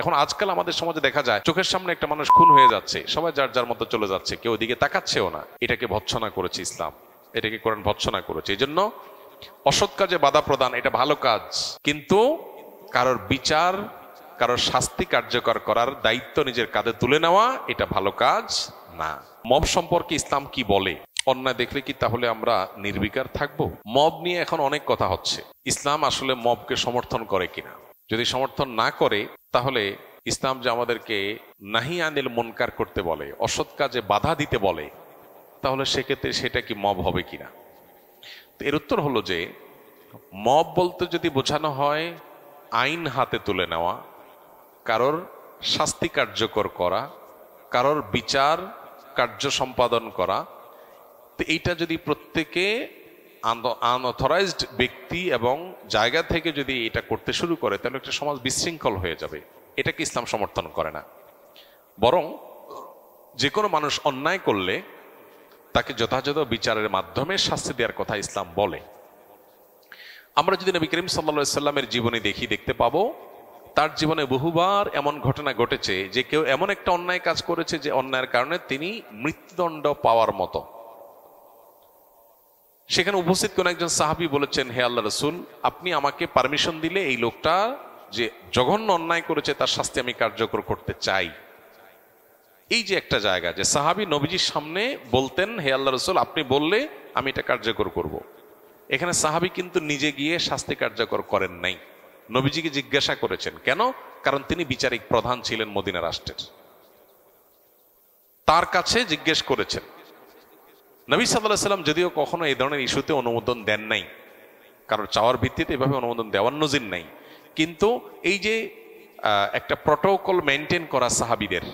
এখন আজকাল আমাদের সমাজে দেখা যায় চোখের সামনে একটা মানুষ খুন হয়ে যাচ্ছে, সবাই যার যার মতো চলে যাচ্ছে, কেউ ওদিকে তাকাচ্ছেও না। এটাকে ভৎসনা করেছে ইসলাম, এটাকে কোরআন ভৎসনা করেছে। এই জন্য অসৎ কাজে বাধা প্রদান এটা ভালো কাজ, কিন্তু কারোর বিচার, কারোর শাস্তি কার্যকর করার দায়িত্ব নিজের কাঁধে তুলে নেওয়া এটা ভালো কাজ না। মব সম্পর্কে ইসলাম কি বলে? অন্যায় দেখলে কি তাহলে আমরা নির্বিকার থাকবো? মব নিয়ে এখন অনেক কথা হচ্ছে। ইসলাম আসলে মবকে সমর্থন করে কিনা? যদি সমর্থন না করে তাহলে ইসলাম যে আমাদেরকে নাহি আনিল মুনকার করতে বলে, অসৎ কাজে বাধা দিতে বলে, তাহলে সেক্ষেত্রে সেটা কি মব হবে কিনা? তো এর উত্তর হলো যে মব বলতে যদি বোঝানো হয় আইন হাতে তুলে নেওয়া, কারোর শাস্তি কার্যকর করা, কারোর বিচার কার্য সম্পাদন করা, তো এইটা যদি প্রত্যেকে আনঅথরাইজড ব্যক্তি এবং জায়গা থেকে যদি এটা করতে শুরু করে, তাহলে একটা সমাজ বিশৃঙ্খল হয়ে যাবে। এটাকে ইসলাম সমর্থন করে না। বরং যে কোনো মানুষ অন্যায় করলে তাকে যথাযথ বিচারের মাধ্যমে শাস্তি দেওয়ার কথা ইসলাম বলে। আমরা যদি নবী করিম সাল্লাল্লাহু আলাইহি সাল্লামের জীবনী দেখতে পাবো তার জীবনে বহুবার এমন ঘটনা ঘটেছে যে কেউ এমন একটা অন্যায় কাজ করেছে যে অন্যায়ের কারণে তিনি মৃত্যুদণ্ড পাওয়ার মতো। সেখানে উপস্থিত কোন একজন সাহাবী বলেছেন, হে আল্লাহ রাসূল, আপনি আমাকে পারমিশন দিলে এই লোকটা যে জঘন্য অন্যায় করেছে তার শাস্তি আমি কার্যকর করতে চাই। এই যে একটা জায়গা যে সাহাবী নবীজির সামনে বলতেন, হে আল্লাহ রাসূল, আপনি বললে আমি এটা কার্যকর করব। এখানে সাহাবী কিন্তু নিজে গিয়ে শাস্তি কার্যকর করেন নাই, নবীজিকে জিজ্ঞাসা করেছেন। কেন? কারণ তিনি বিচারিক প্রধান ছিলেন মদিনা রাষ্ট্রের, তার কাছে জিজ্ঞেস করেছেন। নবী সাল্লাল্লাহু আলাইহি সাল্লাম যদিও কখনো এই ধরনের ইস্যুতে অনুমোদন দেন নাই, কারণ চাওয়ার ভিত্তিতে এভাবে অনুমোদন দেওয়ার নজির নাই, কিন্তু এই যে একটা প্রটোকল মেনটেন করা সাহাবীদের,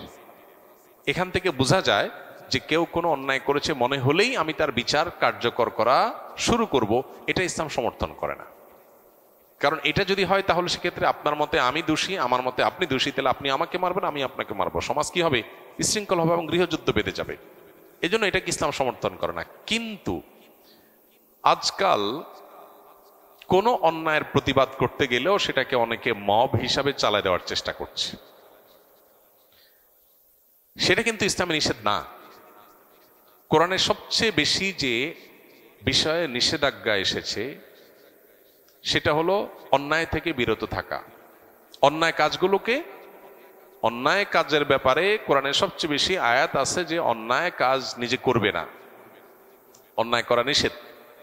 এখান থেকে বোঝা যায় যে কেউ কোনো অন্যায় করেছে মনে হলেই আমি তার বিচার কার্যকর করা শুরু করব, এটা ইসলাম সমর্থন করে না। কারণ এটা যদি হয় তাহলে সেক্ষেত্রে আপনার মতে আমি দোষী, আমার মতে আপনি দোষী, তাহলে আপনি আমাকে মারবেন, আমি আপনাকে মারবো, সমাজ কি হবে? বিশৃঙ্খল হবে এবং গৃহযুদ্ধ বেঁধে যাবে। এই জন্য এটাকে ইসলাম সমর্থন করে না। কিন্তু আজকাল কোনো অন্যায়ের প্রতিবাদ করতে গেলেও সেটাকে অনেকে মব হিসাবে চালায় দেওয়ার চেষ্টা করছে। সেটা কিন্তু ইসলামে নিষেধ না। কোরআনে সবচেয়ে বেশি যে বিষয়ে নিষেধাজ্ঞা এসেছে সেটা হলো অন্যায় থেকে বিরত থাকা। অন্যায় কাজগুলোকে, অন্যায় কাজের ব্যাপারে কোরআনে সবচেয়ে বেশি আয়াত আছে যে অন্যায় কাজ নিজে করবে না, অন্যায় করা নিষেধ।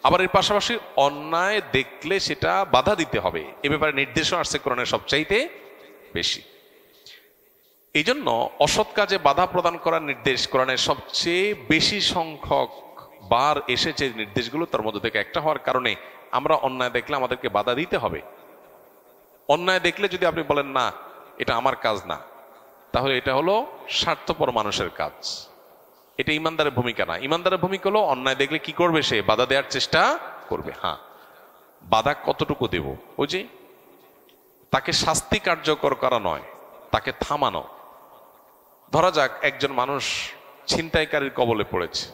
আবার এর পাশাপাশি অন্যায় দেখলে সেটা বাধা দিতে হবে, এ ব্যাপারে নির্দেশও আসছে কোরআনের সবচাইতে বেশি। এই জন্য অসৎ কাজে বাধা প্রদান করার নির্দেশ কোরআনের সবচেয়ে বেশি সংখ্যক বার এসেছে নির্দেশগুলো, তার মধ্যে থেকে একটা হওয়ার কারণে আমরা অন্যায় দেখলে আমাদেরকে বাধা দিতে হবে। অন্যায় দেখলে যদি আপনি বলেন না এটা আমার কাজ না, তাহলে এটা হলো স্বার্থপর মানুষের কাজ, এটা ইমানদারের ভূমিকা না। ইমানদারের ভূমিকা হলো অন্যায় দেখলে কি করবে? সে বাধা দেওয়ার চেষ্টা করবে। হ্যাঁ, বাধা কতটুকু দেব? ওই যে তাকে শাস্তি কার্যকর করা নয়, তাকে থামানো। ধরা যাক একজন মানুষ ছিনতাইকারীর কবলে পড়েছে,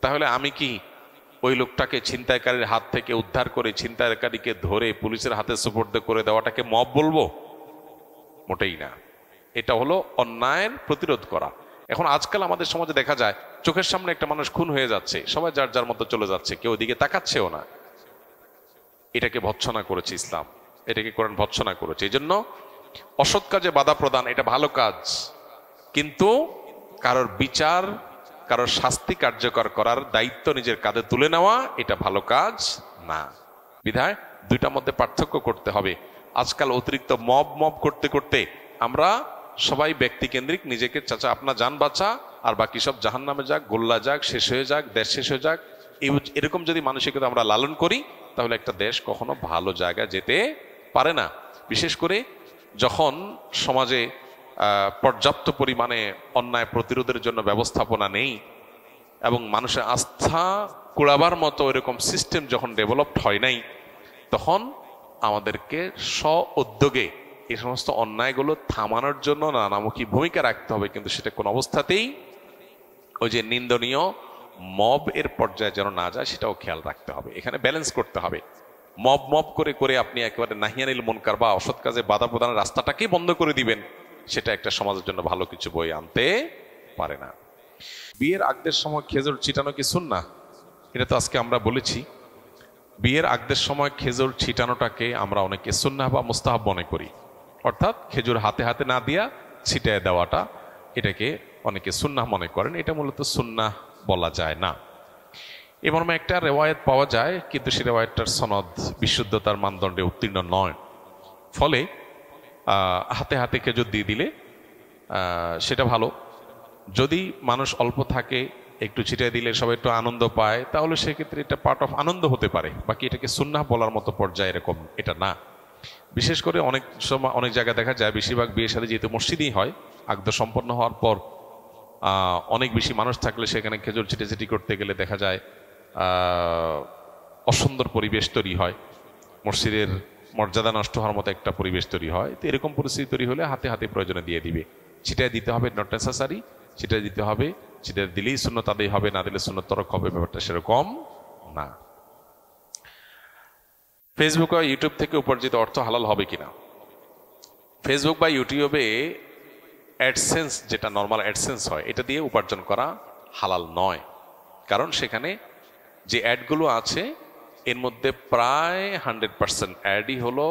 তাহলে আমি কি ওই লোকটাকে ছিনতাইকারীর হাত থেকে উদ্ধার করে ছিনতাইকারীকে ধরে পুলিশের হাতে সুপর্দ করে দেওয়াটাকে মব বলবো? মোটেই না। এটা হলো অন্যায়ের প্রতিরোধ করা। এখন আজকাল আমাদের সমাজে দেখা যায় চোখের সামনে একটা মানুষ খুন হয়ে যাচ্ছে, সবাই যার যার মতো চলে যাচ্ছে, কেউ ওদিকে তাকাচ্ছেও না। এটাকে ভৎসনা করেছে ইসলাম, এটাকে কোরআন ভৎসনা করেছে। এই জন্য অসৎ কাজে বাধা প্রদান এটা ভালো কাজ, কিন্তু কারোর বিচার, কারোর শাস্তি কার্যকর করার দায়িত্ব নিজের কাঁধে তুলে নেওয়া এটা ভালো কাজ না। বিধায় দুইটার মধ্যে পার্থক্য করতে হবে। আজকাল অতিরিক্ত মব করতে করতে আমরা সবাই ব্যক্তিকেন্দ্রিক, নিজেকে চাচা আপনার যান বাঁচা আর বাকি সব জাহান্নামে যাক, গোল্লা যাক, শেষ হয়ে যাক, দেশ শেষ হয়ে যাক, এরকম যদি মানসিকতা আমরা লালন করি তাহলে একটা দেশ কখনো ভালো জায়গায় যেতে পারে না। বিশেষ করে যখন সমাজে পর্যাপ্ত পরিমাণে অন্যায় প্রতিরোধের জন্য ব্যবস্থাপনা নেই এবং মানুষের আস্থা কুড়াবার মতো এরকম সিস্টেম যখন ডেভেলপড হয় নাই, তখন আমাদেরকে স্ব উদ্যোগে এই সমস্ত অন্যায়গুলো থামানোর জন্য নানামুখী ভূমিকা রাখতে হবে। কিন্তু সেটা কোন অবস্থাতেই ওই যে নিন্দনীয় মব এর পর্যায়ে যেন না যায় সেটাও খেয়াল রাখতে হবে। এখানে ব্যালেন্স করতে হবে। মব মব করে করে আপনি একেবারে নাহিয়ানিল মুনকার বা অসৎ কাজে বাধা প্রদানের রাস্তাটাকেই বন্ধ করে দিবেন, সেটা একটা সমাজের জন্য ভালো কিছু বই আনতে পারে না। বিয়ের আগদের সময় খেজুর ছিটানো কি সুন্নাহ? এটা তো আজকে আমরা বলেছি। বিয়ের আগদের সময় খেজুর ছিটানোটাকে আমরা অনেকে সুন্নাহ বা মুস্তাহাব মনে করি, অর্থাৎ খেজুর হাতে হাতে না দিয়া ছিটায় দেওয়াটা, এটাকে অনেকে সুন্নাহ মনে করেন। এটা মূলত সুন্নাহ বলা যায় না। এ মর্মে একটা রেওয়ায়েত পাওয়া যায়, কিন্তু সে রেওয়ায়েতটার সনদ বিশুদ্ধতার মানদণ্ডে উত্তীর্ণ নয়। ফলে হাতে হাতে খেজুর দিয়ে দিলে সেটা ভালো। যদি মানুষ অল্প থাকে, একটু ছিটিয়ে দিলে সবাই একটু আনন্দ পায়, তাহলে সেক্ষেত্রে এটা পার্ট অফ আনন্দ হতে পারে। বাকি এটাকে সুন্নাহ বলার মতো পর্যায়ে এরকম এটা না। বিশেষ করে অনেক সময় অনেক জায়গায় দেখা যায়, বেশিরভাগ বিয়ের সাথে যেহেতু মসজিদেই হয়, আগদ সম্পন্ন হওয়ার পর অনেক বেশি মানুষ থাকলে সেখানে খেজুর ছিটেছিটি করতে গেলে দেখা যায় অসুন্দর পরিবেশ তৈরি হয়, মসজিদের মর্যাদা নষ্ট হওয়ার মতো একটা পরিবেশ তৈরি হয়। তো এরকম পরিস্থিতি তৈরি হলে হাতে হাতে প্রয়োজনে দিয়ে দিবে। ছিটায় দিতে হবে নট নেসেসারি, ছিটায় দিতে হবে, ছিটায় দিলেই সুন্নত আদায় হবে, না দিলে সুন্নত তরক হবে, ব্যাপারটা সেরকম না। ফেসবুক বা ইউটিউব থেকে উপার্জিত অর্থ হালাল হবে কিনা? ফেসবুক বা ইউটিউবে অ্যাডসেন্স, যেটা নর্মাল অ্যাডসেন্স হয়, এটা দিয়ে উপার্জন করা হালাল নয়। কারণ সেখানে যে অ্যাডগুলো আছে এর মধ্যে প্রায় 100% অ্যাডই হলো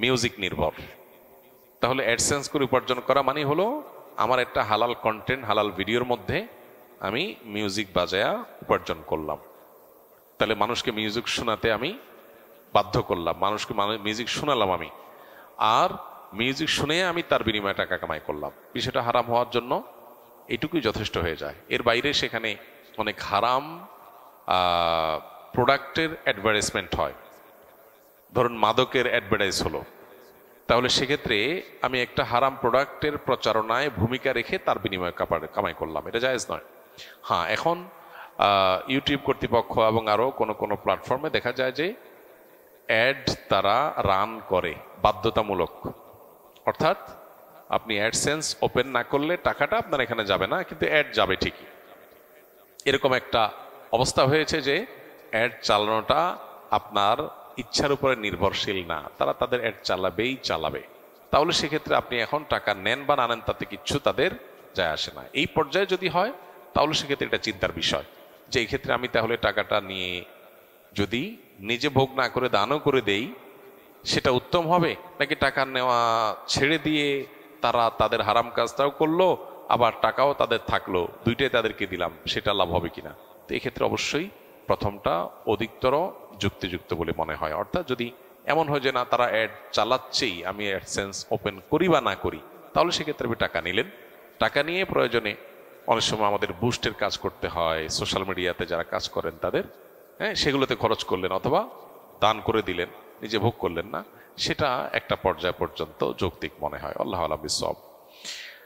মিউজিক নির্ভর। তাহলে অ্যাডসেন্স করে উপার্জন করা মানে হলো আমার একটা হালাল কন্টেন্ট, হালাল ভিডিওর মধ্যে আমি মিউজিক বাজায়া উপার্জন করলাম। তাহলে মানুষকে মিউজিক শোনাতে আমি বাধ্য করলাম, মানুষকে মিউজিক শোনালাম আমি, আর মিউজিক শুনে আমি তার বিনিময়ে টাকা কামাই করলাম। বিষয়টা হারাম হওয়ার জন্য এটুকুই যথেষ্ট হয়ে যায়। এর বাইরে সেখানে অনেক হারাম প্রোডাক্টের অ্যাডভার্টাইজমেন্ট হয়। ধরুন মাদকের অ্যাডভার্টাইজ হলো, তাহলে সেক্ষেত্রে আমি একটা হারাম প্রোডাক্টের প্রচারণায় ভূমিকা রেখে তার বিনিময়ে কামাই করলাম, এটা জায়েজ নয়। হ্যাঁ, এখন ইউটিউব কর্তৃপক্ষ এবং আরও কোনো প্ল্যাটফর্মে দেখা যায় যে অ্যাড তারা রান করে বাধ্যতামূলক, অর্থাৎ আপনি অ্যাডসেন্স ওপেন না করলে টাকাটা আপনার এখানে যাবে না, কিন্তু অ্যাড যাবে ঠিকই। এরকম একটা অবস্থা হয়েছে যে অ্যাড চালানোটা আপনার ইচ্ছার উপরে নির্ভরশীল না, তারা তাদের অ্যাড চালাবে। তাহলে সেক্ষেত্রে আপনি এখন টাকা নেন বা না নেন তাতে কিচ্ছু তাদের যায় আসে না। এই পর্যায়ে যদি হয় তাহলে সেক্ষেত্রে এটা চিন্তার বিষয় যে এই ক্ষেত্রে আমি তাহলে টাকাটা নিয়ে যদি নিজে ভোগ না করে দানও করে দেই, সেটা উত্তম হবে, নাকি টাকা নেওয়া ছেড়ে দিয়ে তারা তাদের হারাম কাজটাও করলো, আবার টাকাও তাদের থাকলো, দুইটাই তাদেরকে দিলাম, সেটা লাভ হবে কিনা? তো এক্ষেত্রে অবশ্যই প্রথমটা অধিকতর যুক্তিযুক্ত বলে মনে হয়। অর্থাৎ যদি এমন হয় যে না, তারা অ্যাড চালাচ্ছেই, আমি অ্যাডসেন্স ওপেন করি বা না করি, তাহলে সেক্ষেত্রে আপনি টাকা নিলেন। টাকা নিয়ে প্রয়োজনে অনেক সময় আমাদের বুস্টের কাজ করতে হয়, সোশ্যাল মিডিয়াতে যারা কাজ করেন তাদের, সেগুলোতে খরচ করলেন অথবা দান করে দিলেন, নিজে ভোগ করলেন না, সেটা একটা পর্যায় পর্যন্ত যৌক্তিক মনে হয়। আল্লাহ আলাম বিসওয়াব।